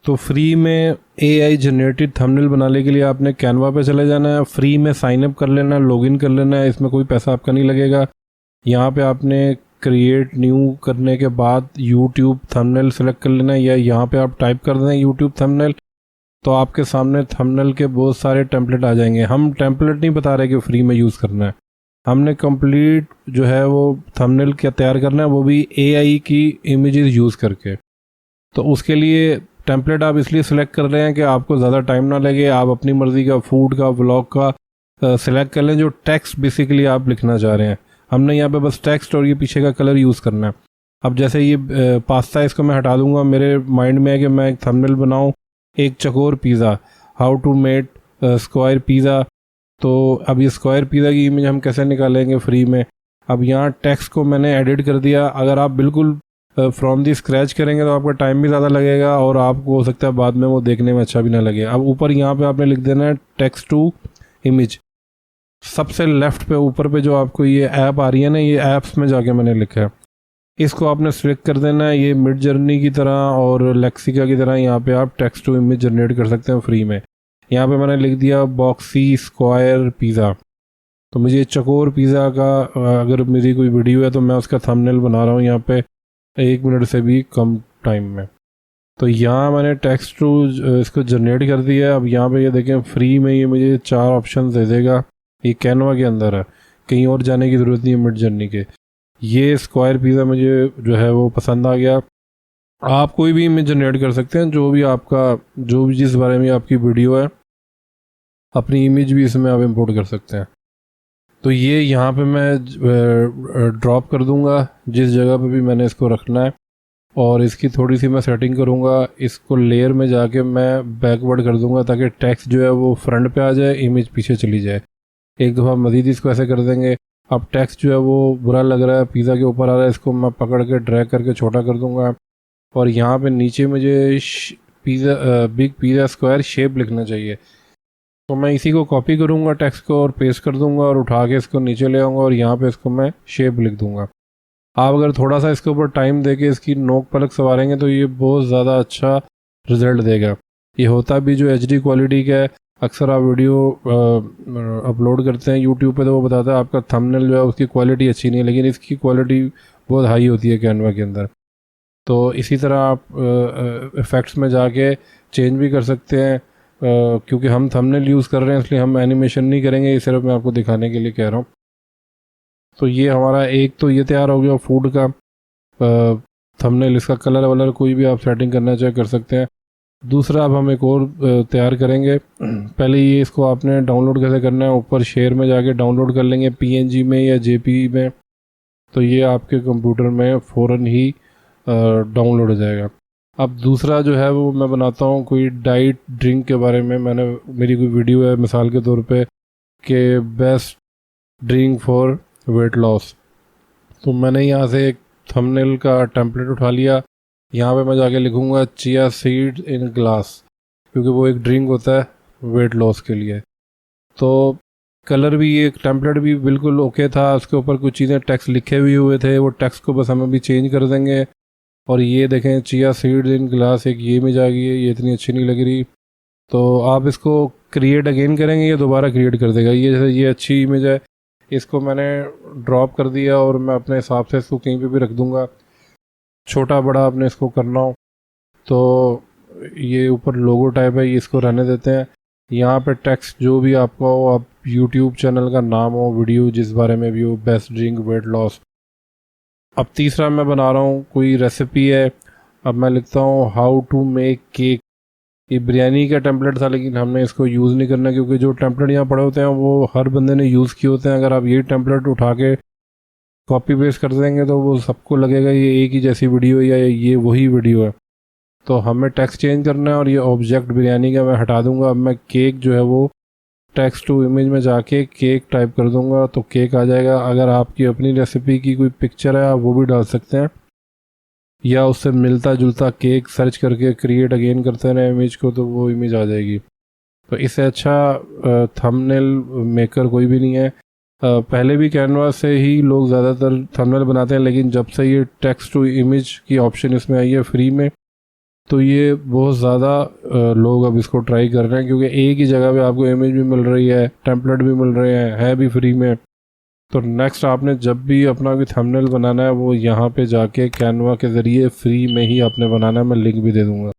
तो फ्री में AI generated thumbnail बनाने के लिए आपने कैनवा पे चले जाना है, फ्री में साइन अप कर लेना है, लॉगिन कर लेना है, इसमें कोई पैसा आपका नहीं लगेगा। यहाँ पे आपने क्रिएट न्यू करने के बाद यूट्यूब थंबनेल सेलेक्ट कर लेना है, या यहाँ पे आप टाइप कर दें यूट्यूब थंबनेल, तो आपके सामने थंबनेल के बहुत सारे टेम्पलेट आ जाएंगे। हम टेम्पलेट नहीं बता रहे कि फ्री में यूज़ करना है, हमने कंप्लीट जो है वो थंबनेल क्या तैयार करना है, वो भी AI की इमेजेस यूज़ करके। तो उसके लिए टेम्पलेट आप इसलिए सेलेक्ट कर रहे हैं कि आपको ज़्यादा टाइम ना लगे, आप अपनी मर्ज़ी का फूड का व्लॉग का सिलेक्ट कर लें जो टेक्स्ट बेसिकली आप लिखना चाह रहे हैं। हमने यहाँ पे बस टेक्स्ट और ये पीछे का कलर यूज़ करना है। अब जैसे ये पास्ता, इसको मैं हटा दूंगा। मेरे माइंड में है कि मैं एक थंबनेल बनाऊँ, एक चकोर pizza, how to make square pizza. तो अब ये स्क्वायर पिज़्ज़ा की इमेज हम कैसे निकालेंगे फ्री में। अब यहाँ टेक्स्ट को मैंने एडिट कर दिया। अगर आप बिल्कुल फ्रॉम दी स्क्रैच करेंगे तो आपका टाइम भी ज़्यादा लगेगा और आपको हो सकता है बाद में वो देखने में अच्छा भी ना लगे। अब ऊपर यहाँ पे आपने लिख देना है टेक्स्ट टू इमेज। सबसे लेफ्ट पे ऊपर पे जो आपको ये ऐप आ रही है ना, ये ऐप्स में जाके मैंने लिखा है, इसको आपने सिलेक्ट कर देना है। ये मिड जर्नी की तरह और लेक्सिका की तरह यहाँ पे आप टेक्स्ट टू इमेज जनरेट कर सकते हैं फ्री में। यहाँ पे मैंने लिख दिया बॉक्सी स्क्वायर पिज़्ज़ा। तो मुझे चकोर पिज़्ज़ा का अगर मेरी कोई वीडियो है तो मैं उसका थंबनेल बना रहा हूँ यहाँ पे 1 मिनट से भी कम टाइम में। तो यहाँ मैंने टेक्स्ट टू इसको जनरेट कर दिया है। अब यहाँ पे ये देखें फ्री में ये मुझे 4 ऑप्शन दे देगा। ये कैनवा के अंदर है, कहीं और जाने की ज़रूरत नहीं है मिड जर्नी के। ये स्क्वायर पिज़्ज़ा मुझे जो है वो पसंद आ गया। आप कोई भी इमेज जनरेट कर सकते हैं, जो भी जिस बारे में आपकी वीडियो है, अपनी इमेज भी इसमें आप इंपोर्ट कर सकते हैं। तो ये यहाँ पे मैं ड्रॉप कर दूंगा जिस जगह पे भी मैंने इसको रखना है, और इसकी थोड़ी सी मैं सेटिंग करूँगा। इसको लेयर में जाके मैं बैकवर्ड कर दूंगा ताकि टेक्स्ट जो है वो फ्रंट पे आ जाए, इमेज पीछे चली जाए। एक दफ़ा मज़ीद इसको ऐसे कर देंगे। अब टेक्स्ट जो है वो बुरा लग रहा है, पिज़्ज़ा के ऊपर आ रहा है, इसको मैं पकड़ के ड्रैग करके छोटा कर दूंगा। और यहाँ पे नीचे मुझे बिग पिज़्ज़ा स्क्वायर शेप लिखना चाहिए। तो मैं इसी को कॉपी करूँगा टेक्स्ट को और पेस्ट कर दूँगा और उठा के इसको नीचे ले आऊँगा और यहाँ पे इसको मैं शेप लिख दूँगा। आप अगर थोड़ा सा इसके ऊपर टाइम दे के इसकी नोक पलक संवारेंगे तो ये बहुत ज़्यादा अच्छा रिज़ल्ट देगा। ये होता भी जो HD क्वालिटी का है। अक्सर आप वीडियो अपलोड करते हैं यूट्यूब पे तो वो बताता है आपका थंबनेल जो है उसकी क्वालिटी अच्छी नहीं है, लेकिन इसकी क्वालिटी बहुत हाई होती है कैनवा के अंदर। तो इसी तरह आप इफ़ेक्ट्स में जाके चेंज भी कर सकते हैं। क्योंकि हम थंबनेल यूज़ कर रहे हैं इसलिए हम एनिमेशन नहीं करेंगे, ये सिर्फ मैं आपको दिखाने के लिए कह रहा हूँ। तो ये हमारा एक तो ये तैयार हो गया फूड का थंबनेल। इसका कलर वलर कोई भी आप सेटिंग करना चाहे कर सकते हैं। दूसरा अब हम एक और तैयार करेंगे। पहले ये इसको आपने डाउनलोड कैसे करना है, ऊपर शेयर में जाके डाउनलोड कर लेंगे PNG में या JPG में, तो ये आपके कंप्यूटर में फ़ौरन ही डाउनलोड हो जाएगा। अब दूसरा जो है वो मैं बनाता हूँ कोई डाइट ड्रिंक के बारे में। मेरी कोई वीडियो है मिसाल के तौर पे कि best drink for weight loss. तो मैंने यहाँ से एक थंबनेल का टेम्पलेट उठा लिया। यहाँ पे मैं जाके लिखूँगा चिया सीड इन ग्लास, क्योंकि वो एक ड्रिंक होता है वेट लॉस के लिए। तो कलर भी एक टेम्पलेट भी बिल्कुल ओके था, उसके ऊपर कुछ चीज़ें टेक्स्ट लिखे भी हुए थे, वो टेक्स्ट को बस हमें भी चेंज कर देंगे। और ये देखें चिया सीड्स इन ग्लास, एक ये इमेज आ गई है, ये इतनी अच्छी नहीं लग रही। तो आप इसको क्रिएट अगेन करेंगे ये दोबारा क्रिएट कर देगा। ये जैसे ये अच्छी इमेज है, इसको मैंने ड्रॉप कर दिया और मैं अपने हिसाब से इसको कहीं पे भी रख दूंगा, छोटा बड़ा आपने इसको करना हो। तो ये ऊपर लोगो टाइप है, ये इसको रहने देते हैं। यहाँ पे टेक्स्ट जो भी आपका हो, आप यूट्यूब चैनल का नाम हो, वीडियो जिस बारे में भी हो, बेस्ट ड्रिंक वेट लॉस। अब तीसरा मैं बना रहा हूँ कोई रेसिपी है। अब मैं लिखता हूँ हाउ टू मेक केक। ये बिरयानी का टेम्पलेट था लेकिन हमने इसको यूज़ नहीं करना, क्योंकि जो टेम्पलेट यहाँ पड़े होते हैं वो हर बंदे ने यूज़ किए होते हैं। अगर आप ये टेम्पलेट उठा के कॉपी पेस्ट कर देंगे तो वो सबको लगेगा ये एक ही जैसी वीडियो है या ये वही वीडियो है। तो हमें टेक्स्ट चेंज करना है और ये ऑब्जेक्ट बिरयानी का मैं हटा दूंगा। अब मैं केक जो है वो टेक्स्ट टू इमेज में जाके केक टाइप कर दूंगा तो केक आ जाएगा। अगर आपकी अपनी रेसिपी की कोई पिक्चर है आप वो भी डाल सकते हैं, या उससे मिलता जुलता केक सर्च करके क्रिएट अगेन करते हैं इमेज को तो वो इमेज आ जाएगी। तो इससे अच्छा थंबनेल मेकर कोई भी नहीं है। पहले भी कैनवा से ही लोग ज़्यादातर थंबनेल बनाते हैं, लेकिन जब से ये टेक्स्ट टू इमेज की ऑप्शन इसमें आई है फ्री में, तो ये बहुत ज़्यादा लोग अब इसको ट्राई कर रहे हैं, क्योंकि एक ही जगह पे आपको इमेज भी मिल रही है, टेम्पलेट भी मिल रहे हैं, है भी फ्री में। तो नेक्स्ट आपने जब भी अपना कोई थंबनेल बनाना है वो यहाँ पे जाके कैनवा के ज़रिए फ्री में ही आपने बनाना है, मैं लिंक भी दे दूँगा।